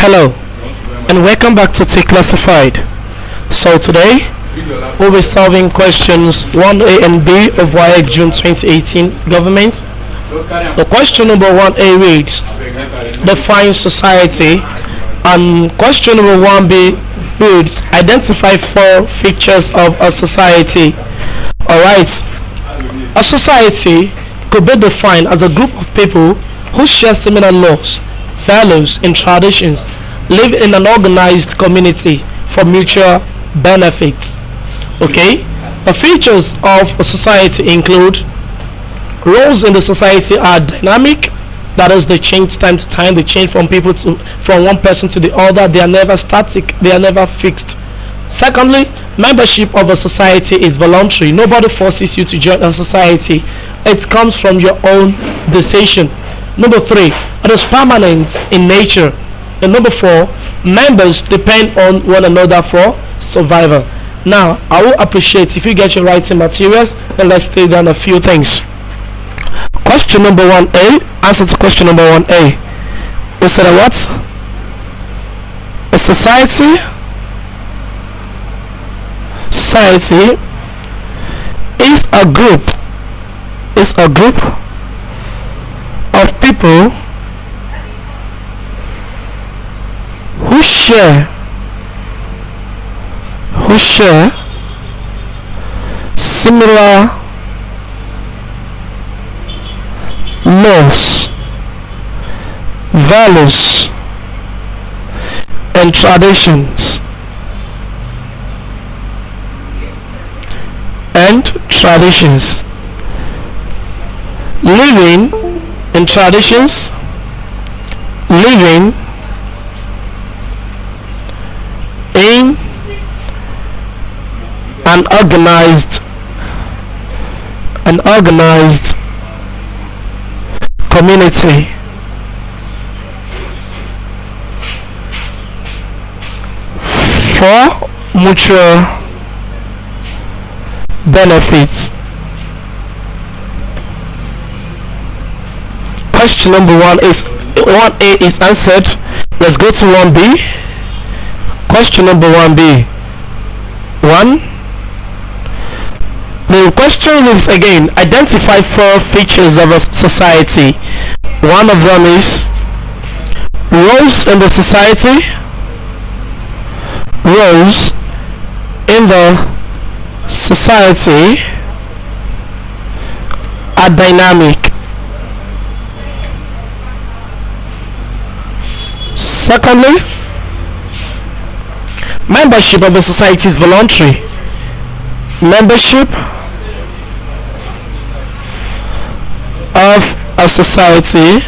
Hello and welcome back to Tclassified. So today we'll be solving questions 1A and B of Waec June 2018 government. The question number 1A reads, define society, and question number 1B reads, identify four features of a society. Alright, a society could be defined as a group of people who share similar laws, values, and traditions, live in an organized community for mutual benefits. Okay, the features of a society include roles in the society are dynamic, that is, they change time to time, they change from one person to the other, they are never static, they are never fixed. Secondly, membership of a society is voluntary. Nobody forces you to join a society, it comes from your own decision. Number 3, it is permanent in nature. And number 4, members depend on one another for survival. Now, I will appreciate if you get your writing materials, and let's take down a few things. Question number 1A, answer to question number 1A. We said what? A society is a group of people who share similar laws, values, and traditions, living in traditions, living in an organized community for mutual benefits. Question number 1A is answered. Let's go to 1B. Question number 1B. 1. The question reads again, identify four features of a society. One of them is roles in the society. Roles in the society are dynamic. Secondly, membership of a society is voluntary. Membership of a society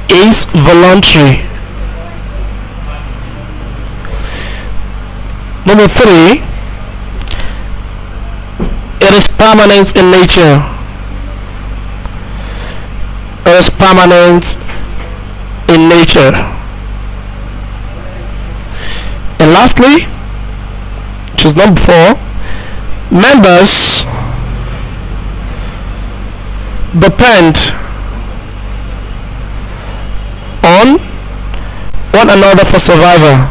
is voluntary. Number 3, it is permanent in nature. It is permanent in nature. And lastly, which is number 4, members depend on one another for survival.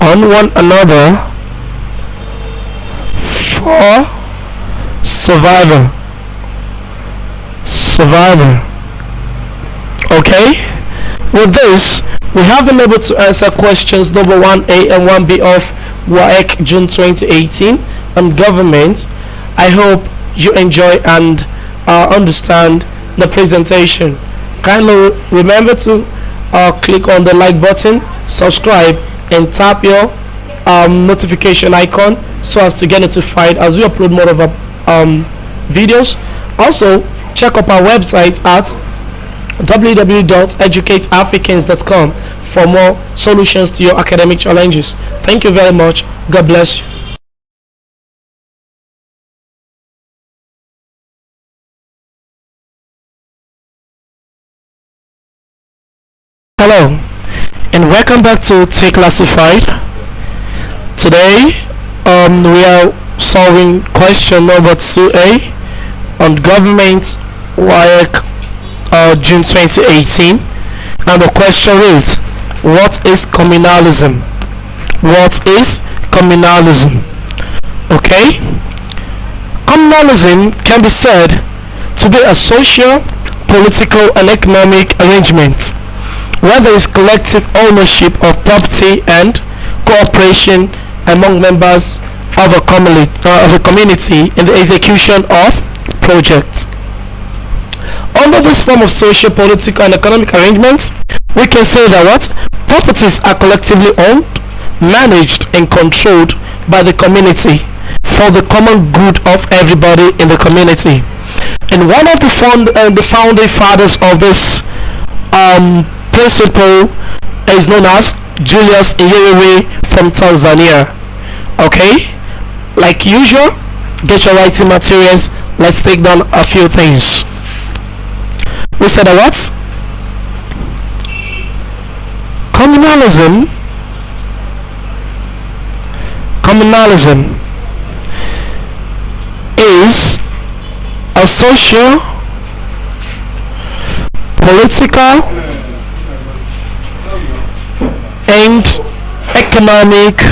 On one another for survival. Okay, with this we have been able to answer questions number 1A and 1B of Waec June 2018 on government. I hope you enjoy and understand the presentation. Kindly remember to click on the like button, subscribe, and tap your notification icon so as to get notified as we upload more of our videos. Also, check up our website at www.educateafricans.com for more solutions to your academic challenges. Thank you very much. God bless you. Hello and welcome back to Tclassified. Today we are solving question number 2A on government Waec June 2018. And the question is, what is communalism? What is communalism? Okay? Communalism can be said to be a social, political, and economic arrangement where there is collective ownership of property and cooperation among members of a community in the execution of projects. Under this form of social, political, and economic arrangements, we can say that what properties are collectively owned, managed, and controlled by the community for the common good of everybody in the community. And one of the founding fathers of this principle is known as Julius Nyerere from Tanzania. Okay, like usual, get your writing materials. Let's take down a few things. We said that what? Communalism is a social, political, and economic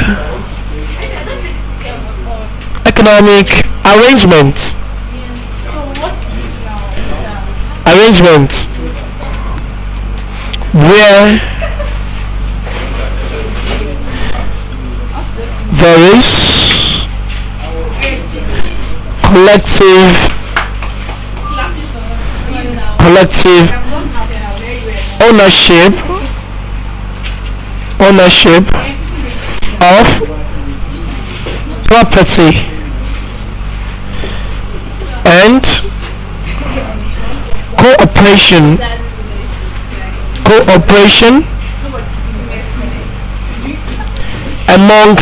arrangements where there is collective ownership of property and cooperation among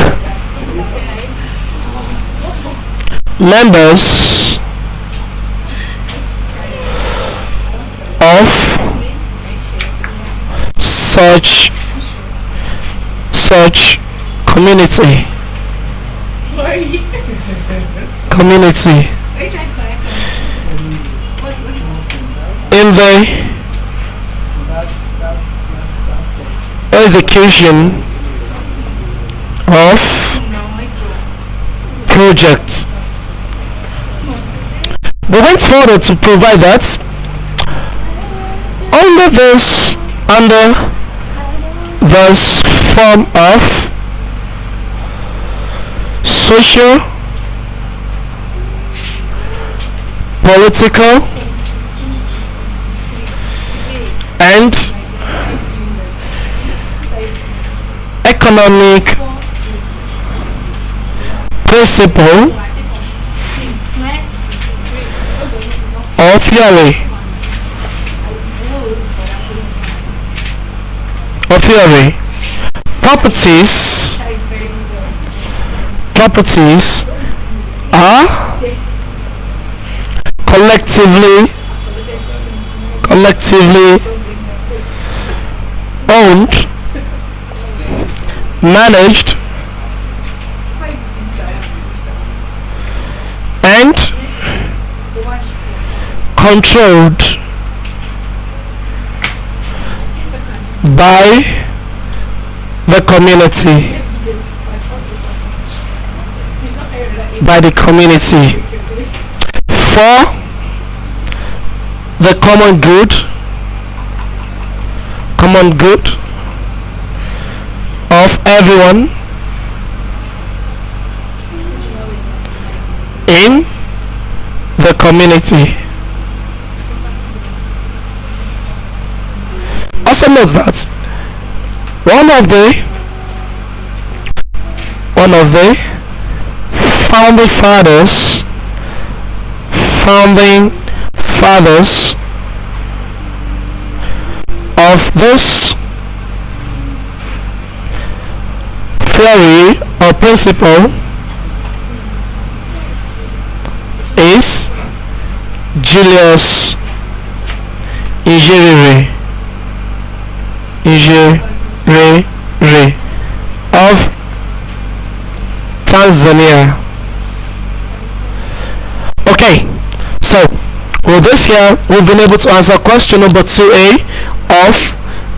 members of such community. In the execution of projects. We went further to provide that under this form of social, political, and economic principle or theory. Properties are collectively owned, managed, and controlled by the community. For the common good of everyone in the community. Also note that one of the founding fathers of this theory or principle is Julius Nyerere of Tanzania. Okay, so Well, this year we've been able to answer question number 2A of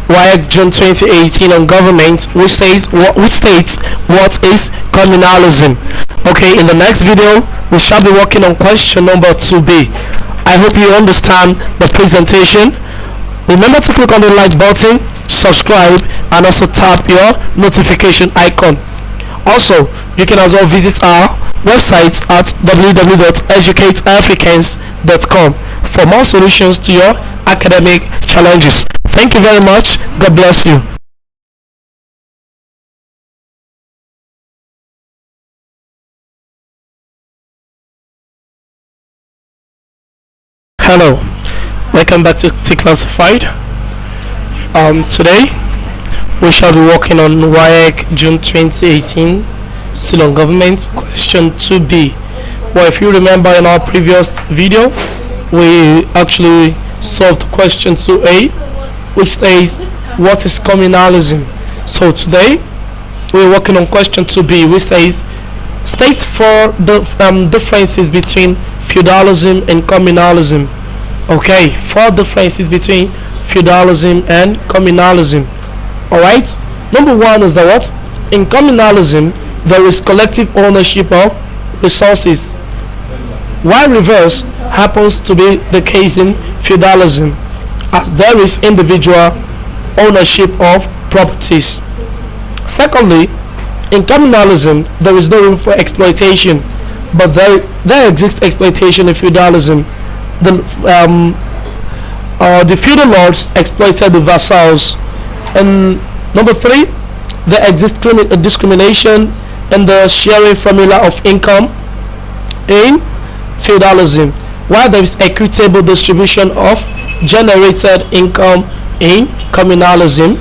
Waec June 2018 on government, which states what is communalism. Okay, in the next video we shall be working on question number 2B. I hope you understand the presentation. Remember to click on the like button, subscribe, and also tap your notification icon. Also, you can as well visit our website at www.educateafricans.com for more solutions to your academic challenges. Thank you very much. God bless you. Hello, welcome back to Tclassified. Today we shall be working on Waec June 2018, still on government, question 2B. Well, if you remember in our previous video, we actually solved question 2A, which states what is communalism. So today we're working on question 2B, which says state for the differences between feudalism and communalism. Okay, 4 differences between feudalism and communalism. Alright, number 1 is that what? In communalism, there is collective ownership of resources, while reverse happens to be the case in feudalism, as there is individual ownership of properties. Secondly, in communalism, there is no room for exploitation, but there exists exploitation in feudalism. The feudal lords exploited the vassals. And number 3, there exists discrimination in the sharing formula of income in feudalism, while there is equitable distribution of generated income in communalism.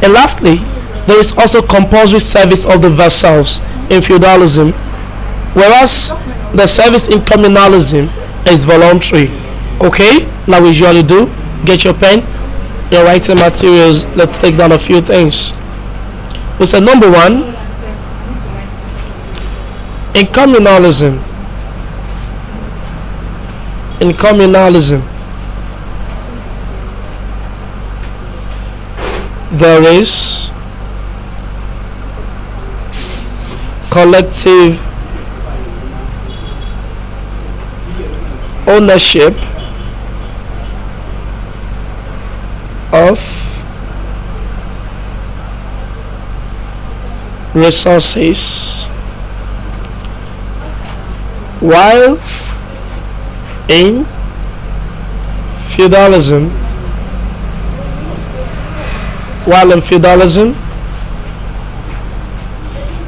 And lastly, there is also compulsory service of the vassals in feudalism, whereas the service in communalism is voluntary. Okay, like we usually do, get your pen, your writing materials. Let's take down a few things. We said number 1, in communalism, there is collective ownership of resources, while in feudalism,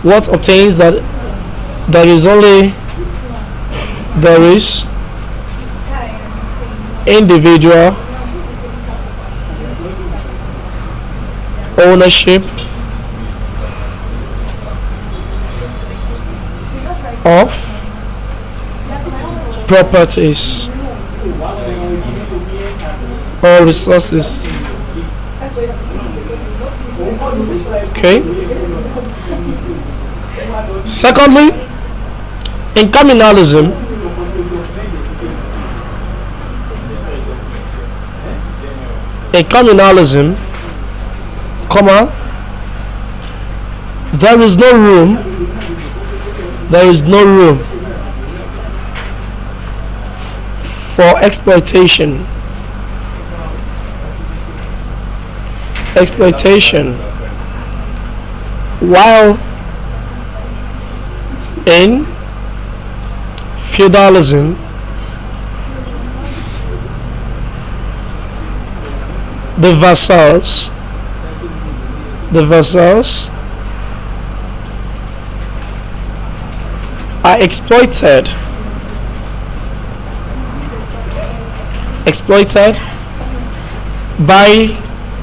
what obtains that there is individual ownership of properties or resources. Okay. Secondly, in communalism, there is no room for exploitation, while in feudalism, the vassals are exploited by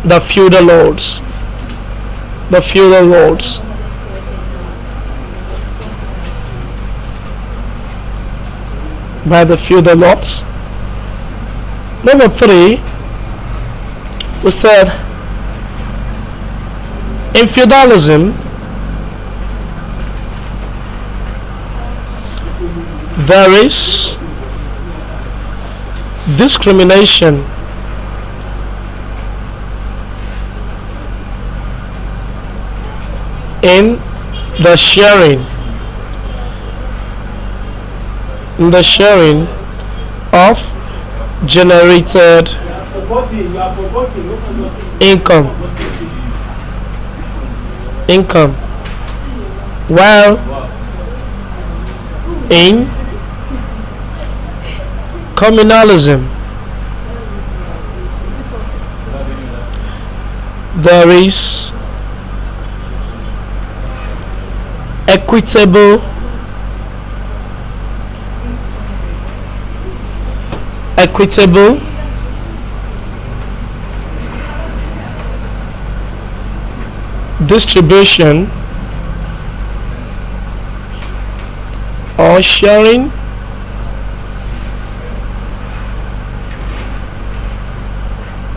the feudal lords. Number 3, we said in feudalism there is discrimination in the sharing of generated income while in communalism there is equitable distribution or sharing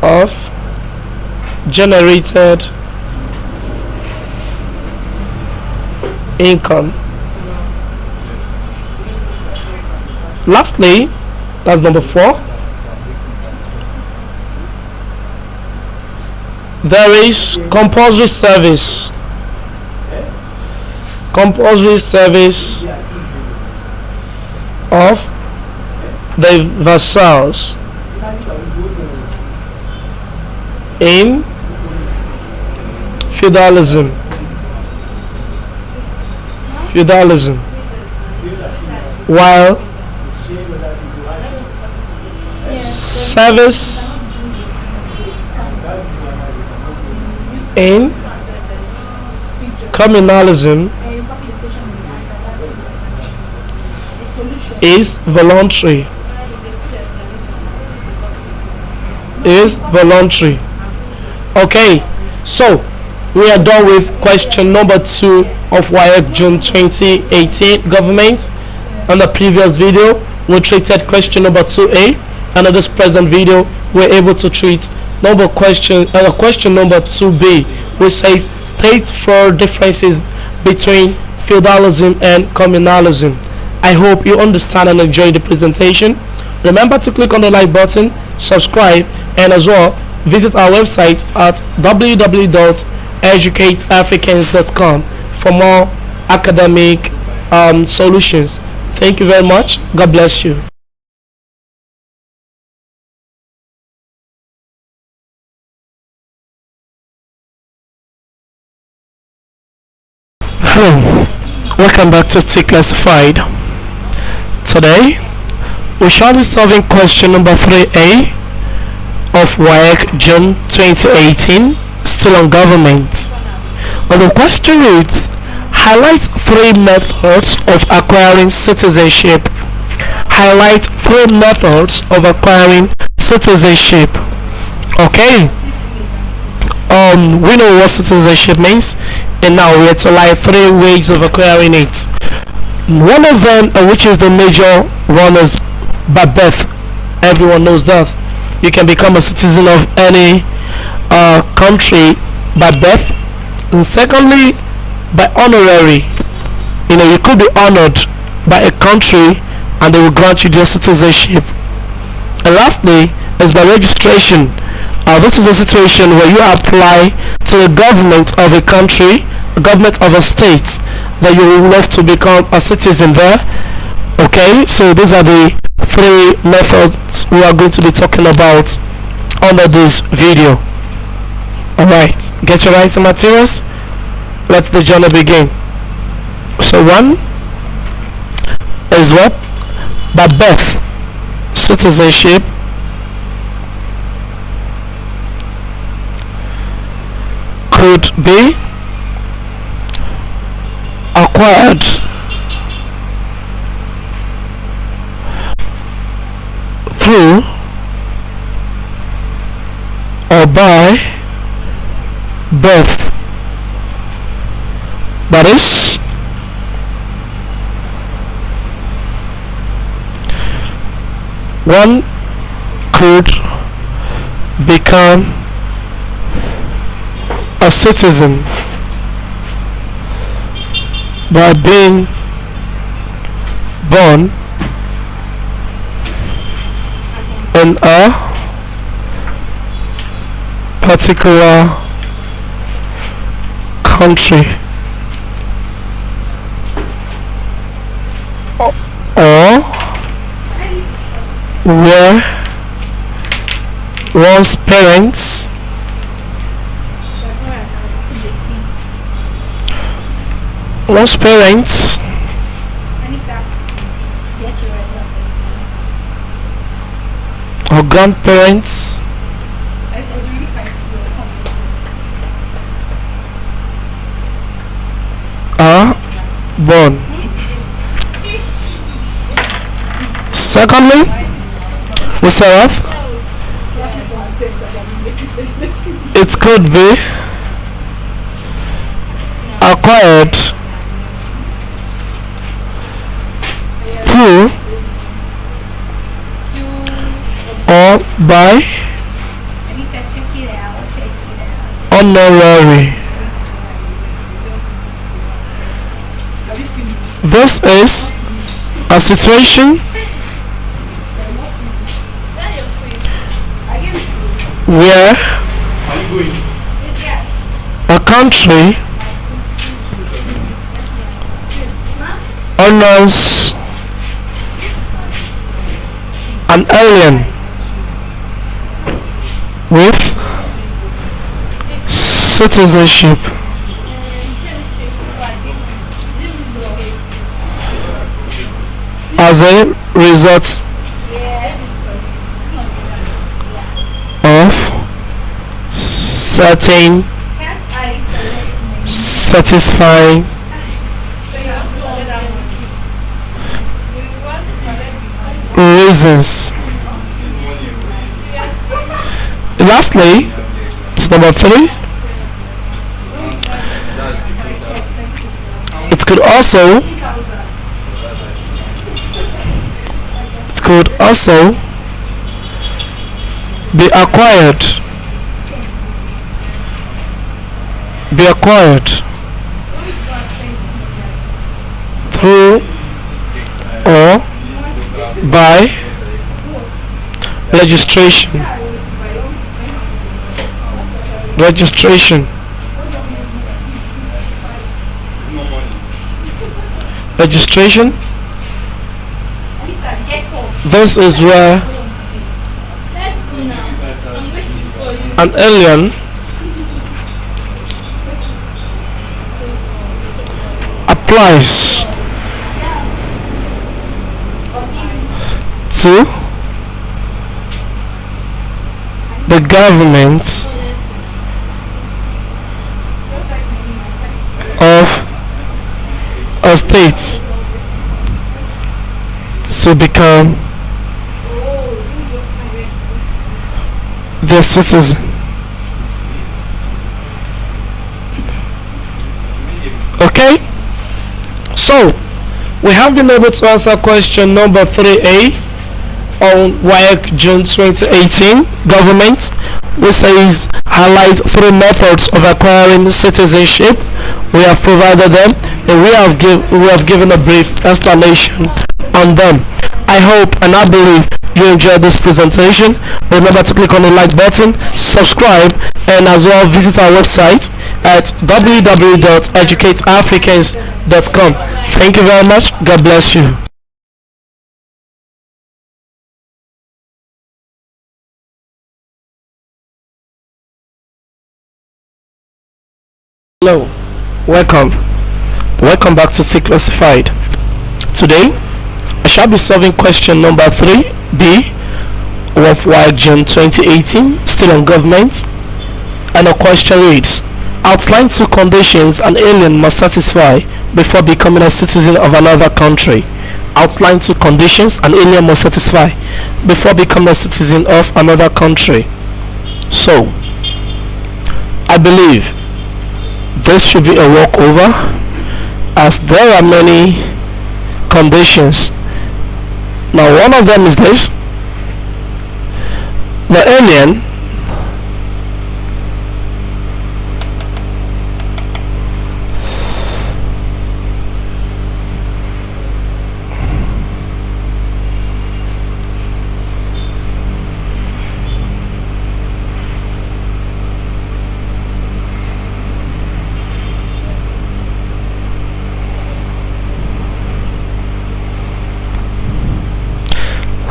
of generated income. Lastly, that's number 4. There is compulsory service of the vassals in feudalism while service in communalism is voluntary. Okay, so we are done with question number 2 of Waec June 2018 government. On the previous video we treated question number 2A, and in this present video we're able to treat question number 2B, which says states for differences between feudalism and communalism. I hope you understand and enjoy the presentation. Remember to click on the like button, subscribe, and as well visit our website at www.educateafricans.com for more academic solutions. Thank you very much. God bless you. Hello, welcome back to Tclassified. Today we shall be solving question number 3A of Waec June 2018, still on government. And the question reads, highlight 3 methods of acquiring citizenship. Okay, we know what citizenship means, and now we have to highlight 3 ways of acquiring it. One of them, which is the major one, is by birth. Everyone knows that you can become a citizen of any country by birth. And secondly, by honorary. You could be honored by a country and they will grant you their citizenship. And lastly is by registration. This is a situation where you apply to the government of a country, the government of a state, that you would love to become a citizen there. Okay, so these are the 3 methods we are going to be talking about under this video. Alright, get your writing materials. Let the journey begin. So 1 is what? By birth. Citizenship could be acquired through or by birth. That is, one could become a citizen by being born in a particular country, or where one's parents or grandparents are born. Secondly, Mr. Rath, it could be acquired through or by honorary. This is a situation where a country honors an alien with citizenship. As a result of certain satisfying reasons. Lastly, it's number 3. It could also be acquired through or by registration. This is where an alien applies to the governments of a state to become their citizen. Okay, so we have been able to answer question number 3A on Waec June 2018 government, which says highlight 3 methods of acquiring citizenship. We have provided them and we have given a brief explanation on them. I hope and I believe you enjoyed this presentation. Remember to click on the like button, subscribe, and as well visit our website at www.educateafricans.com. Thank you very much. God bless you. Hello, welcome back to Tclassified. Today I shall be solving question number 3B of Waec June 2018, still on government, and the question reads: outline 2 conditions an alien must satisfy before becoming a citizen of another country. Outline 2 conditions an alien must satisfy before becoming a citizen of another country. So I believe this should be a walkover, as there are many conditions. Now, one of them is this: the alien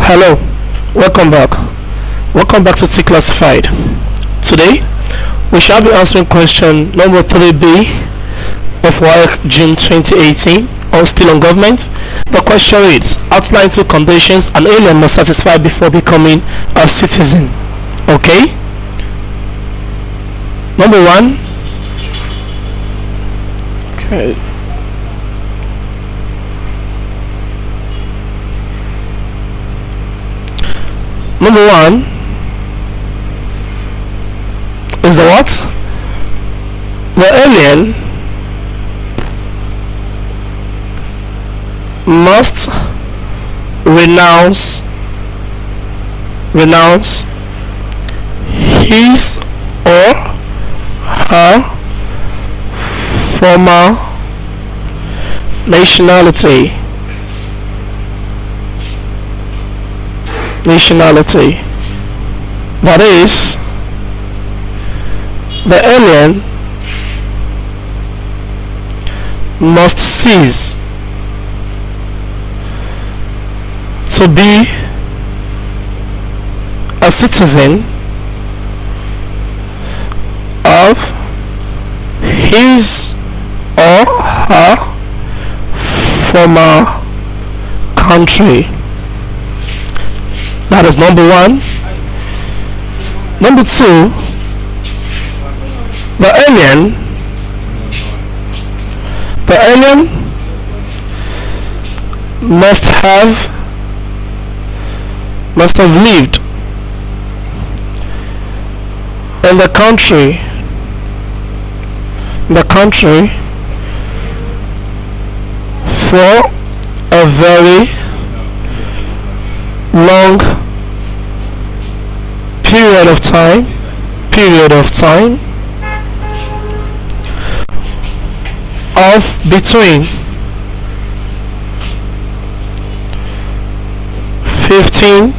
Hello, welcome back. Welcome back to Tclassified. Today, we shall be answering question number 3B of Waec June 2018 on still on government. The question reads: outline two conditions an alien must satisfy before becoming a citizen. Okay. Number one. Okay. Number one is the what? The alien must renounce his or her former nationality. That is, the alien must cease to be a citizen of his or her former country. That is number one. Number two, the alien must have lived in the country for a very long period of time of between 15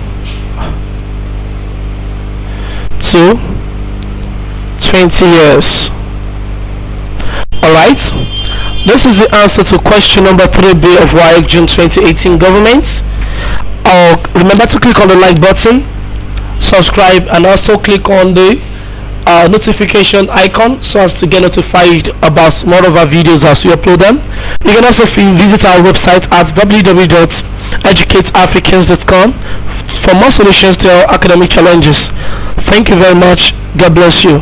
to 20 years. Alright, this is the answer to question number 3B of Waec June 2018 government. Remember to click on the like button, subscribe, and also click on the notification icon so as to get notified about more of our videos as we upload them. You can also visit our website at www.educateafricans.com for more solutions to our academic challenges. Thank you very much. God bless you.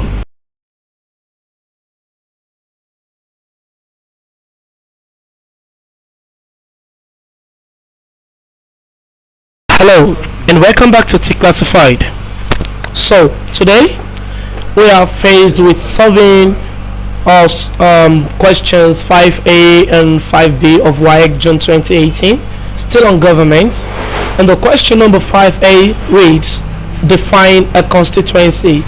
Hello and welcome back to Tclassified. So today we are faced with solving questions 5A and 5B of Waec June 2018, still on government. And the question number 5A reads: define a constituency.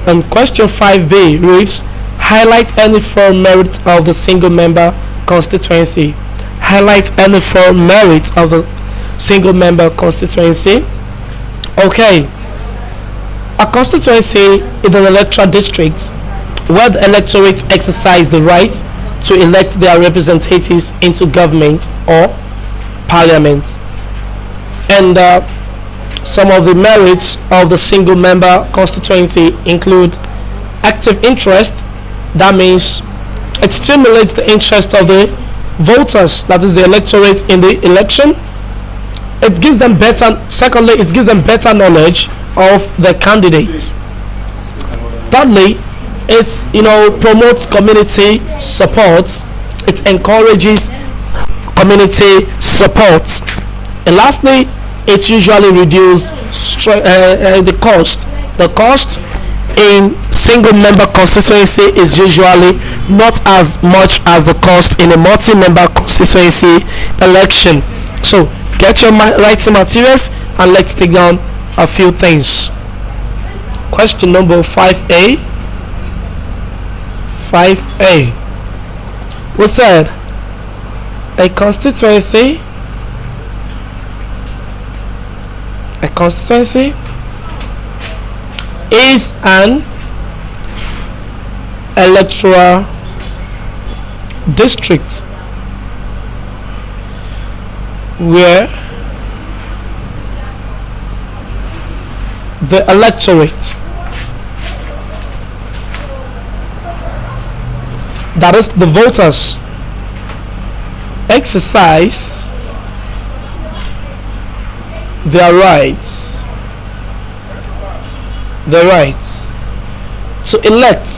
And question 5B reads: highlight any four merits of the single member constituency. Okay. A constituency is an electoral district where the electorate exercise the right to elect their representatives into government or parliament. And some of the merits of the single member constituency include active interest. That means it stimulates the interest of the voters, that is the electorate, in the election. It gives them better knowledge of the candidates. Thirdly, it promotes community support. It encourages community support. And lastly, it usually reduces the cost. The cost in single member constituency is usually not as much as the cost in a multi-member constituency election. So get your writing materials and let's take down a few things. Question number 5A. We said a constituency is an electoral district where the electorate, that is the voters, exercise their rights, to elect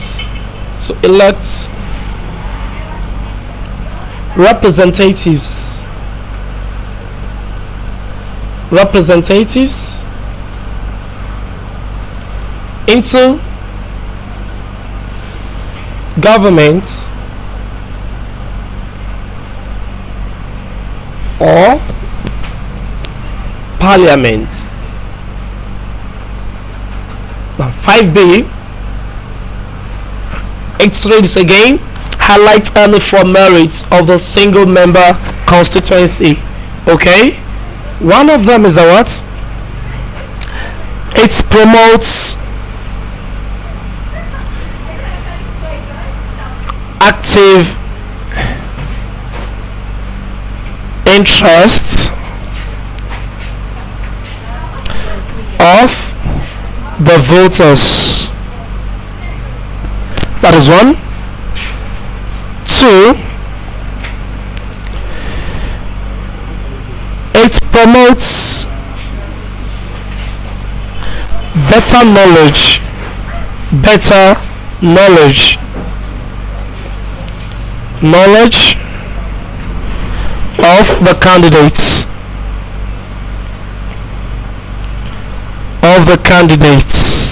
representatives into governments or parliaments. Now 5b, it reads again, highlight only for merits of the single member constituency. Okay, one of them is a what? It promotes active interest of the voters. That is one. Two, it promotes better knowledge of the candidates.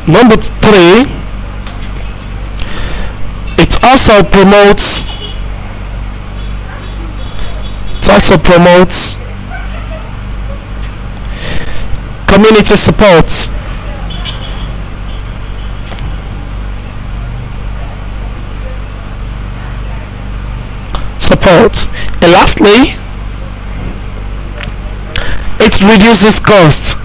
Number three, it also promotes community support. And lastly, it reduces cost.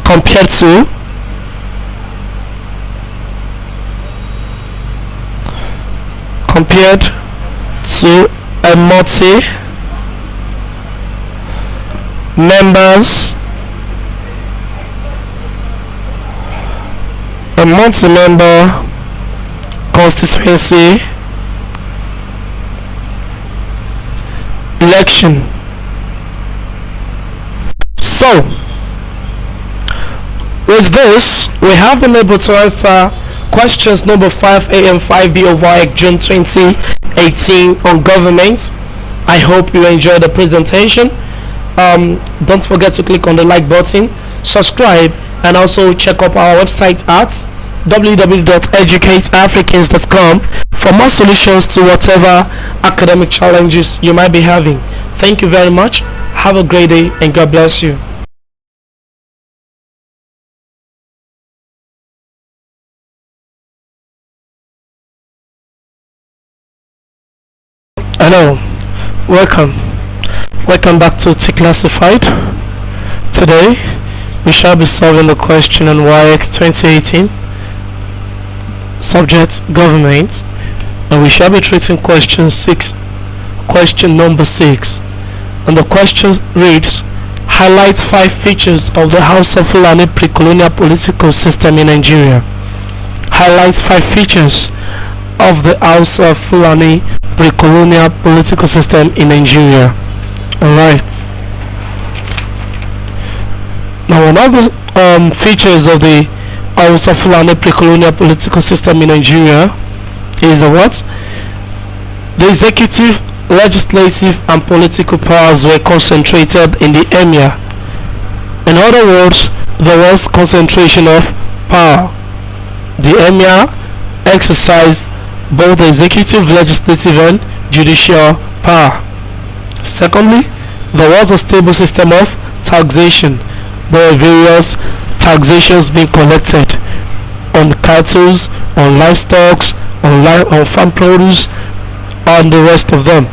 Compared to a multi-member constituency election. So with this, we have been able to answer questions number 5A and 5B of Waec June 2018 on government. I hope you enjoyed the presentation. Don't forget to click on the like button, subscribe, and also check up our website at www.educateafricans.com for more solutions to whatever academic challenges you might be having. Thank you very much. Have a great day and God bless you. Hello, welcome back to Tclassified. Today we shall be solving the question on Waec 2018, subject government, and we shall be treating question number 6. And the question reads, highlight 5 features of the House of Fulani pre-colonial political system in Nigeria. Highlight 5 features of the House of Fulani pre-colonial political system in Nigeria. Alright. Now, one of the features of the House of Fulani pre-colonial political system in Nigeria is the what? The executive, legislative, and political powers were concentrated in the emir. In other words, there was concentration of power. The emir exercised both the executive, legislative, and judicial power. Secondly, there was a stable system of taxation. There were various taxations being collected on cattle, on livestock, on farm produce, and the rest of them.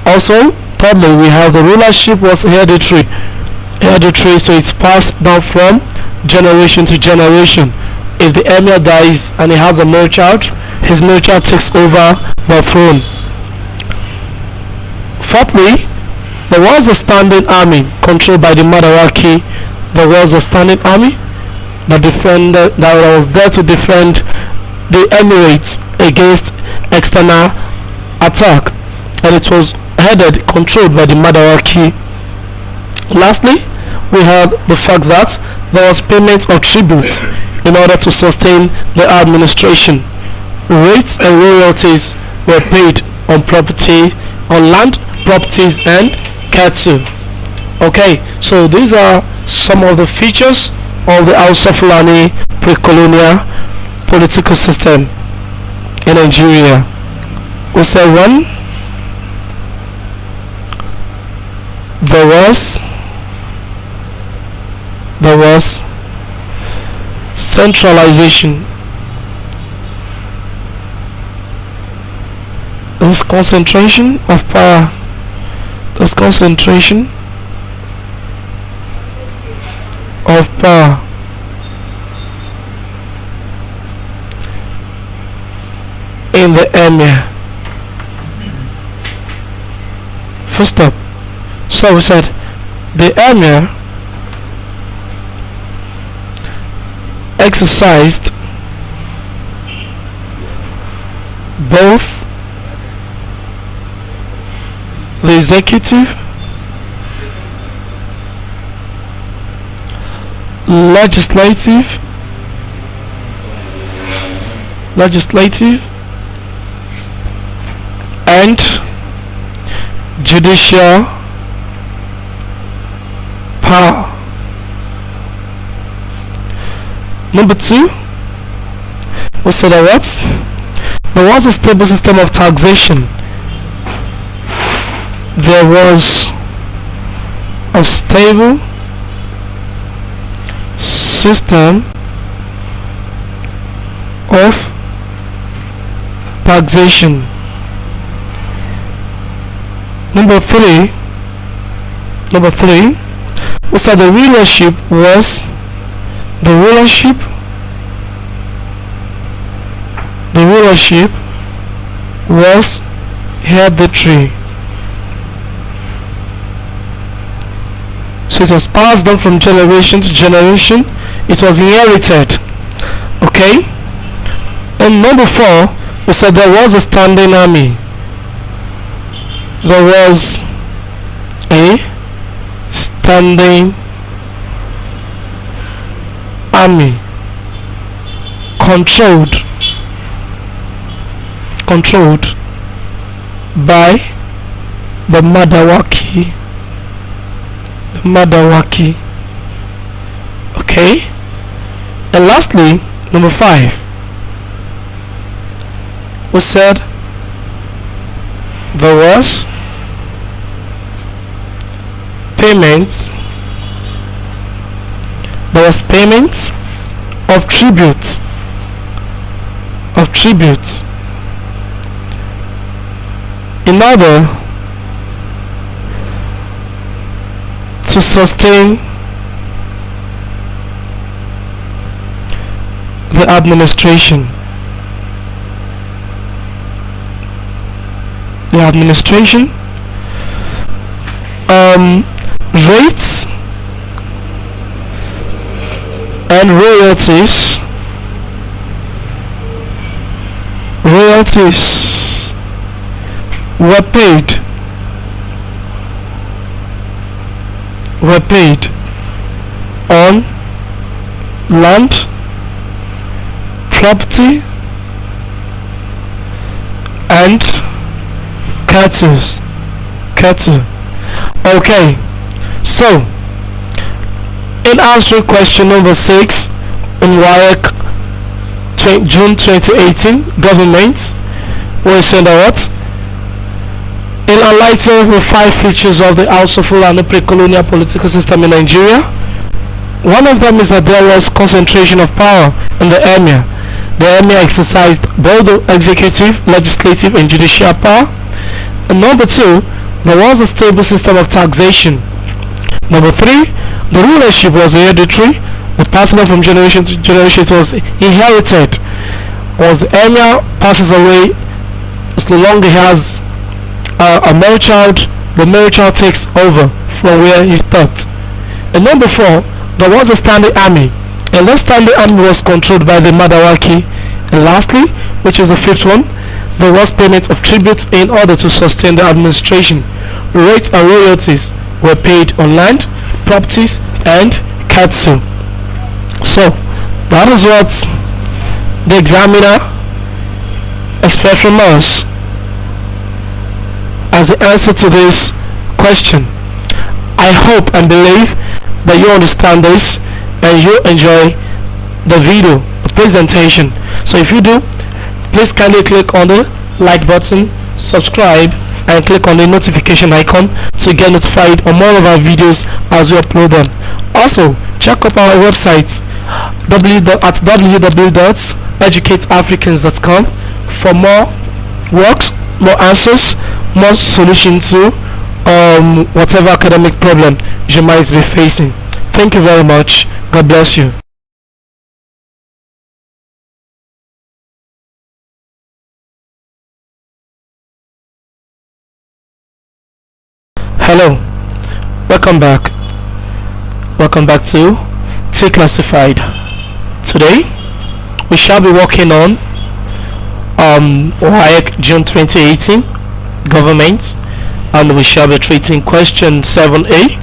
Also, thirdly, we have the rulership was hereditary, so it's passed down from generation to generation. If the emir dies and he has a male child, his male child takes over the throne. Fourthly, there was a standing army controlled by the Madaraki. There was a standing army that was there to defend the emirates against external attack, and it was controlled by the Madaraki. Lastly, we have the fact that there was payment of tribute in order to sustain the administration. Rates and royalties were paid on property, on land, properties, and cattle. Okay, so these are some of the features of the Hausa Fulani pre-colonial political system in Nigeria. We say one, there was centralization. There's concentration of power. There's concentration of power. In the emir. First up, so we said the emir exercised both the executive, legislative, and judicial power. Number two, we said that there was a stable system of taxation. There was a stable system of taxation. Number three, we said the rulership was hereditary. So it was passed down from generation to generation. It was inherited. Okay. And number four, we said there was a standing army. There was a standing army controlled by the Madaraki. Okay. And lastly, number five, we said there was payments of tributes in order to sustain the administration. Rates and royalties were paid on land, property, and cattle. Okay, so in answering question number 6 in Waec June 2018 government, we said that in enlightening the 5 features of the Hausa Fulani pre-colonial political system in Nigeria, one of them is that there was concentration of power in the emir. The emir exercised both the executive, legislative, and judicial power. And number 2, there was a stable system of taxation. Number 3, the rulership was hereditary. The passing on from generation to generation, it was inherited. Once the emir passes away, it's no longer has a male child. The male child takes over from where he stopped. And number 4, there was a standing army, and that standing army was controlled by the Madaraki. And lastly, which is the 5th one, there was payment of tributes in order to sustain the administration. Rates and royalties were paid on land, properties, and cattle. So that is what the examiner expects from us as the answer to this question. I hope and believe that you understand this and you enjoy the video, the presentation. So if you do, please kindly click on the like button, subscribe, and click on the notification icon to get notified on more of our videos as we upload them. Also, check out our website at www.educateafricans.com for more works, more answers, more solutions to whatever academic problem you might be facing. Thank you very much. God bless you. Hello, welcome back to Tclassified. Today we shall be working on Waec June 2018 government, and we shall be treating question 7a,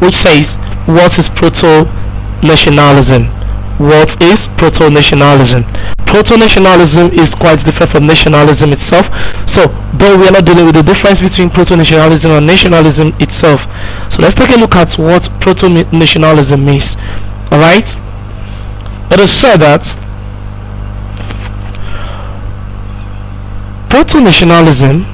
which says, what is proto-nationalism? What is proto-nationalism? Proto-nationalism is quite different from nationalism itself. So, though we are not dealing with the difference between proto-nationalism and nationalism itself, so let's take a look at what proto-nationalism means. Alright? It is said that proto-nationalism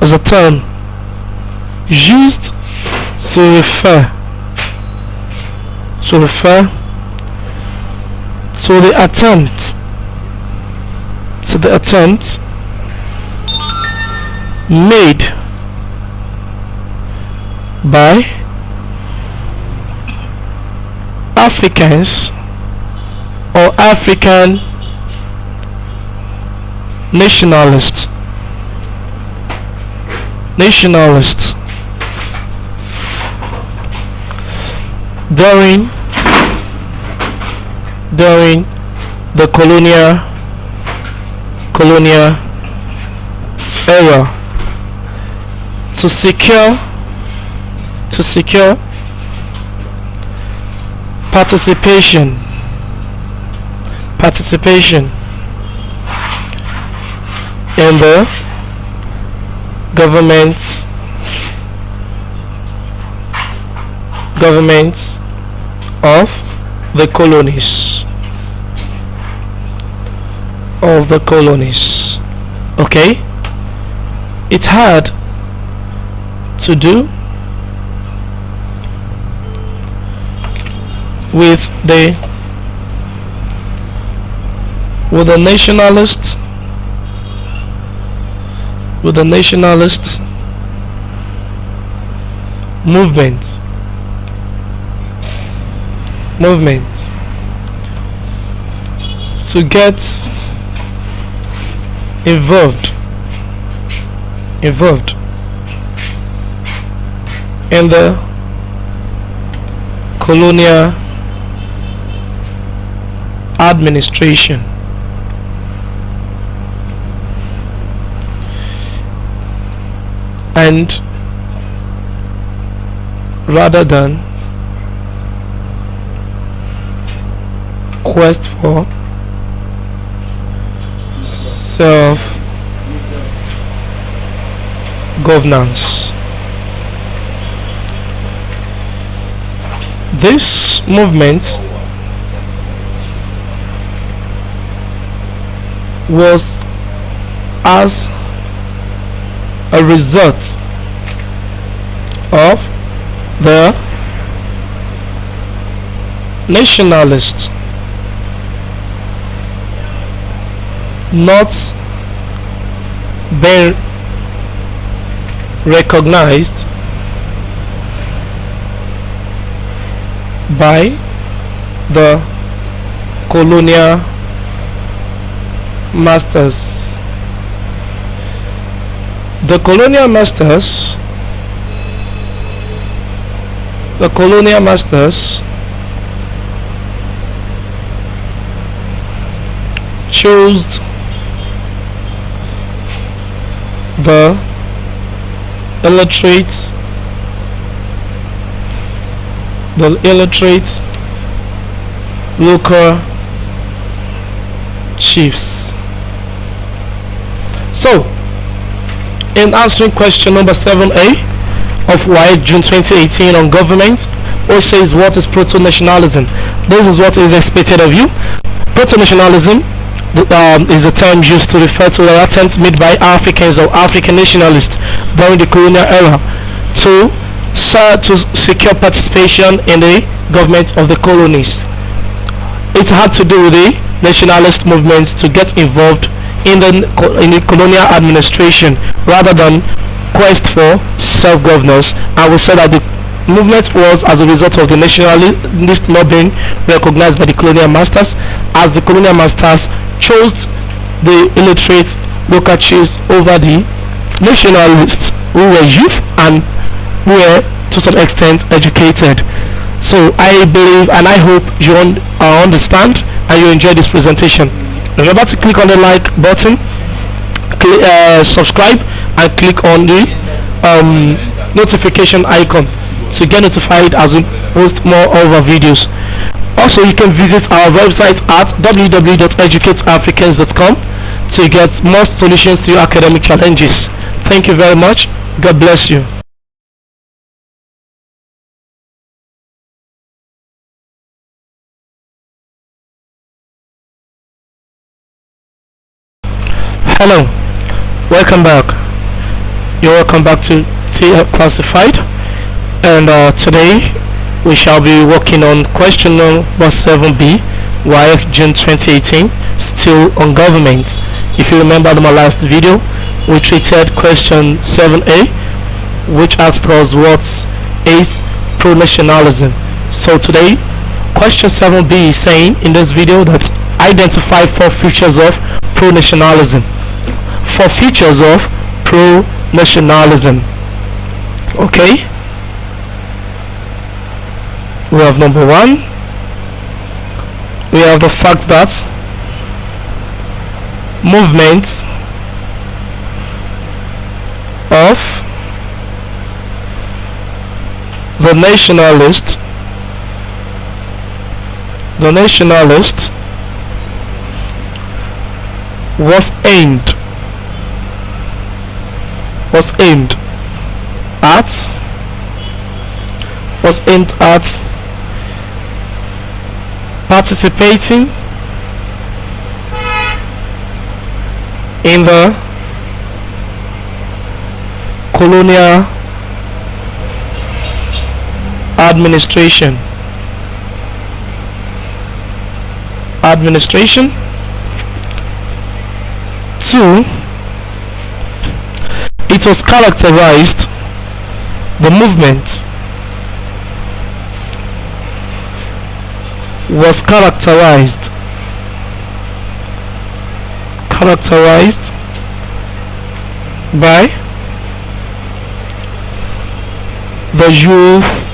is a term used to refer to the attempt made by Africans or African nationalists during the colonial era to secure participation in the governments of the colonies. Okay, it had to do with the nationalist movements to get involved in the colonial administration. And rather than quest for self-governance, this movement was as a result of the nationalists not been recognized by the colonial masters. The colonial masters chose the illiterate local chiefs. So, in answering question number 7A of Waec June 2018 on government, O says, what is proto-nationalism? This is what is expected of you. Proto-nationalism is a term used to refer to the attempts made by Africans or African nationalists during the colonial era to secure participation in the government of the colonies. It had to do with the nationalist movements to get involved in the colonial administration rather than quest for self-governance, and we said that the movement was as a result of the nationalist not being recognized by the colonial masters, as the colonial masters chose the illiterate local chiefs over the nationalists who were youth and who were to some extent educated. So I believe and I hope you understand and you enjoy this presentation. Remember to click on the like button, subscribe, and click on the notification icon to get notified as we post more of our videos. Also, you can visit our website at www.educateafricans.com to get more solutions to your academic challenges. Thank you very much. God bless you. Hello, welcome back. You're welcome back to Tclassified, and today we shall be working on question number 7B, Waec June 2018, still on government. If you remember my last video, we treated question 7A, which asked us what is pro-nationalism. So today, question 7B is saying in this video that identify 4 features of pro-nationalism. 4 features of pro-nationalism. Okay, we have number 1. We have the fact that movements of the nationalist was aimed at participating in the colonial administration. 2, it was characterized, the movement was characterized by the youth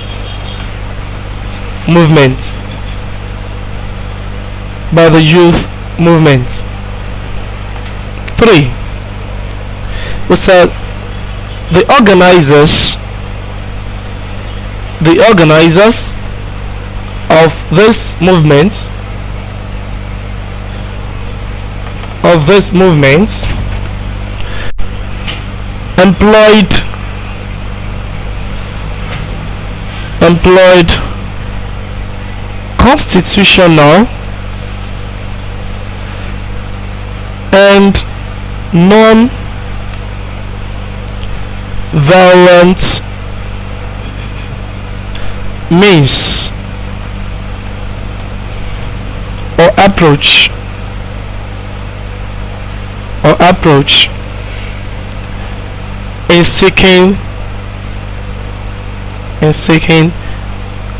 movement. 3, we said the organizers of this movement employed constitutional and non-violent means or approach in seeking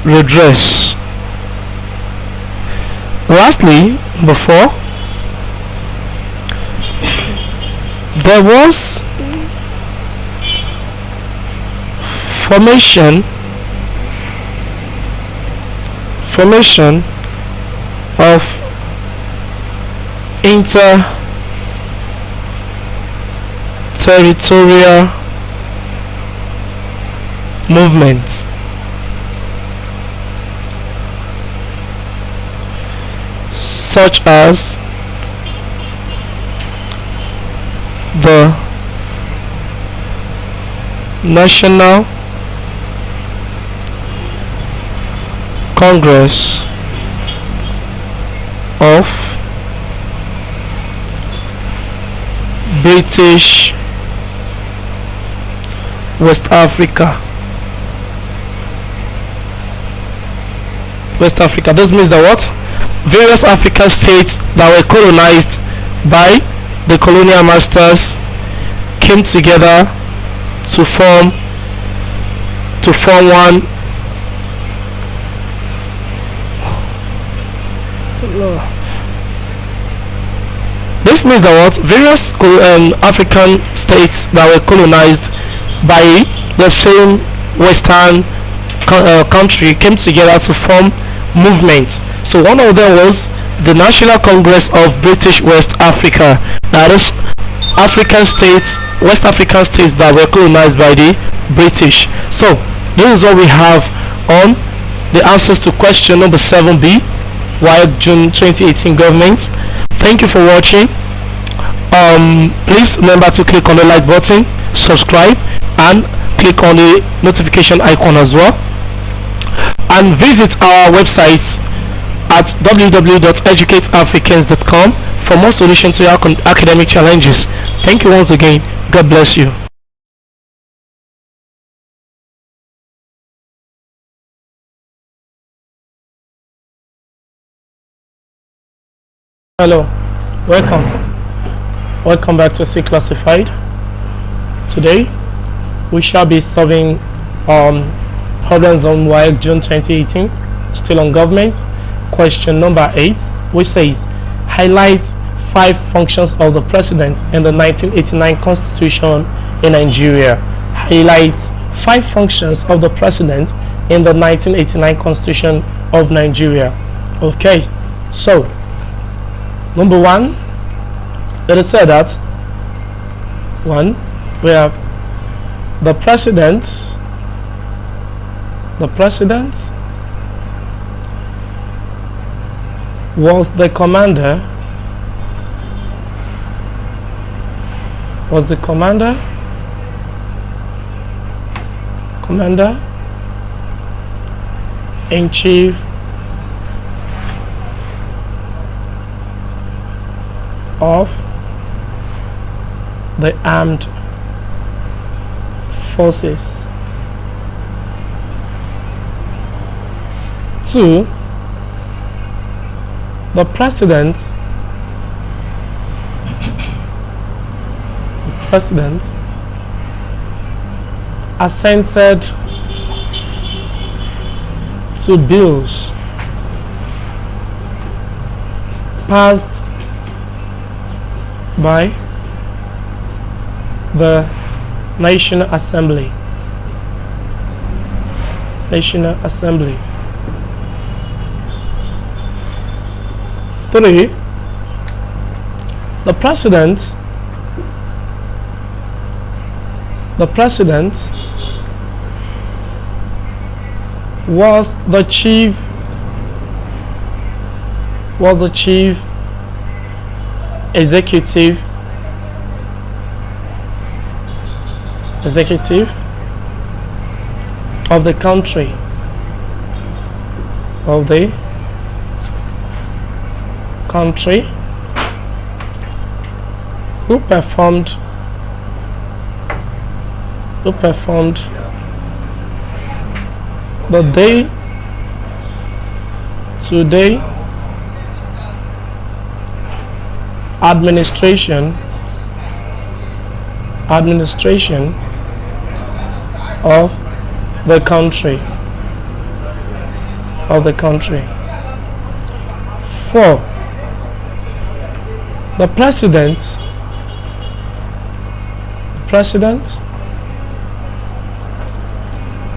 redress. Lastly, before there was formation of inter-territorial movements, such as the National Congress of British West Africa. This means that what? Various African states that were colonized by the colonial masters came together to form one. This means that what? Various African states that were colonized by the same Western country came together to form movements. So one of them was the National Congress of British West Africa. That is West African states that were colonized by the British. So this is what we have on the answers to question number 7B, Waec June 2018 government. Thank you for watching. Please remember to click on the like button, subscribe, and click on the notification icon as well, and visit our website at www.educateafricans.com for more solutions to your academic challenges. Thank you once again. God bless you. Hello, welcome back to Tclassified. Today we shall be solving problems on Waec June 2018, still on government. Question number 8, which says highlight 5 functions of the president in the 1989 Constitution in Nigeria. Highlight 5 functions of the president in the 1989 Constitution of Nigeria. Okay, so number 1, it is said that 1, we have the president was the commander in chief of the armed forces. 2, the president assented to bills passed by the National Assembly. 3, the president was the chief executive of the country, who performed the day-to-day administration of the country. Of the country. 4. The president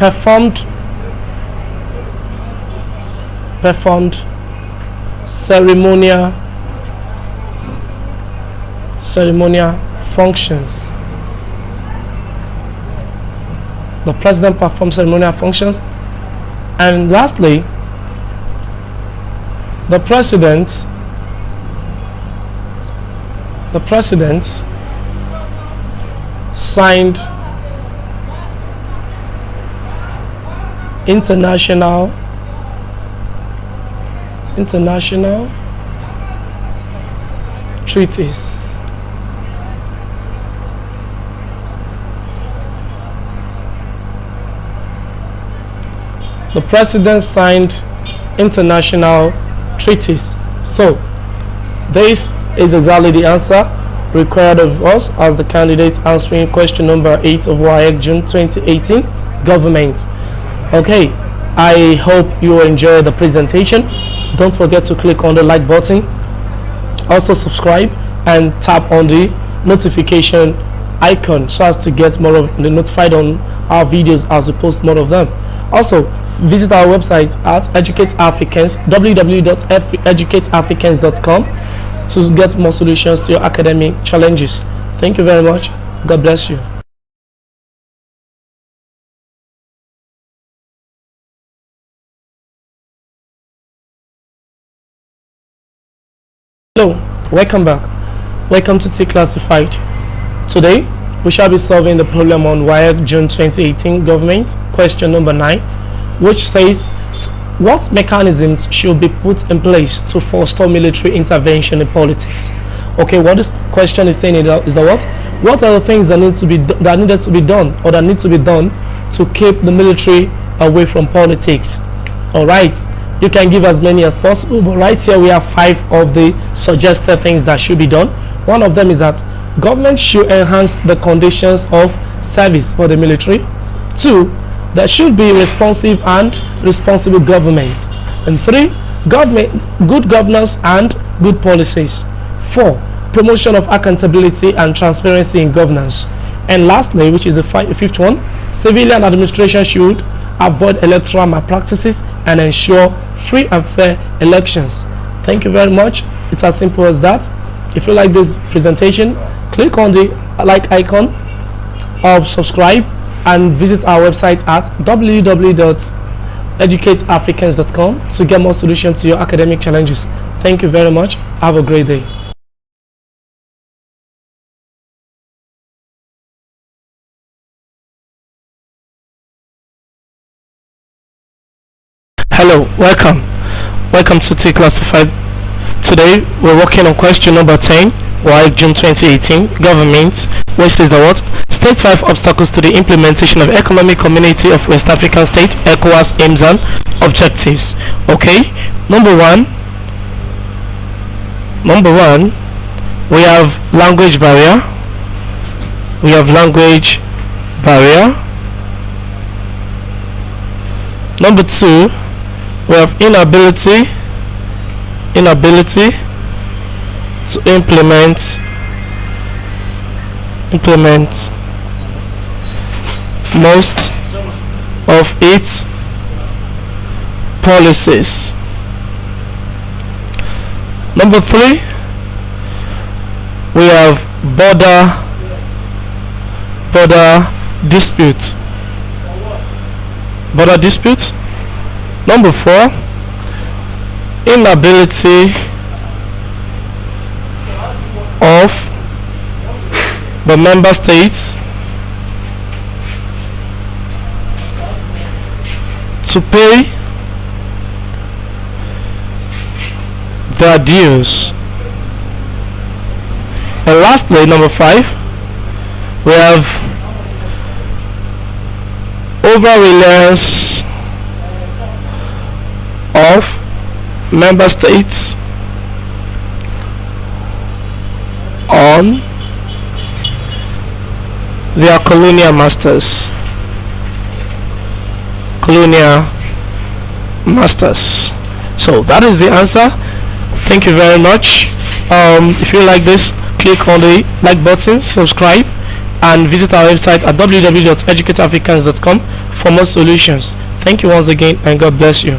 performed ceremonial functions. The president performs ceremonial functions. And lastly, the president signed international treaties. The president signed international treaties. So this is exactly the answer required of us as the candidates answering question number 8 of Waec June 2018 government. Okay, I hope you enjoy the presentation. Don't forget to click on the like button, also subscribe and tap on the notification icon so as to get more of the notified on our videos as we post more of them. Also visit our website at Educate Africans, www.educateafricans.com, to get more solutions to your academic challenges. Thank you very much. God bless you. Hello, welcome back. Welcome to Tclassified. Today we shall be solving the problem on Waec June 2018 government question number 9, which says what mechanisms should be put in place to forestall military intervention in politics. Okay, what this question is saying is that what are the things that need to be done to keep the military away from politics? All right, you can give as many as possible, but right here we have 5 of the suggested things that should be done. One of them is that government should enhance the conditions of service for the military. 2, there should be responsive and responsible government. And 3, good governance and good policies. 4, promotion of accountability and transparency in governance. And lastly, which is the 5th one, civilian administration should avoid electoral malpractices and ensure free and fair elections. Thank you very much. It's as simple as that. If you like this presentation, click on the like icon or subscribe and visit our website at www.educateafricans.com to get more solutions to your academic challenges. Thank you very much. Have a great day. Hello, welcome to Tclassified. Today we're working on question number 10, Waec June 2018 government, which says the what? State 5 obstacles to the implementation of Economic Community of West African States, ECOWAS aims and objectives. Okay, number one, we have language barrier. Number 2, we have inability to implement most of its policies. Number 3, we have border disputes. Number 4, inability of the member states to pay their dues. And lastly, number 5, we have over-reliance of member states on their colonial masters. colonial masters. So that is the answer. Thank you very much. If you like this, click on the like button, subscribe, and visit our website at www.educateafricans.com for more solutions. Thank you once again, and God bless you.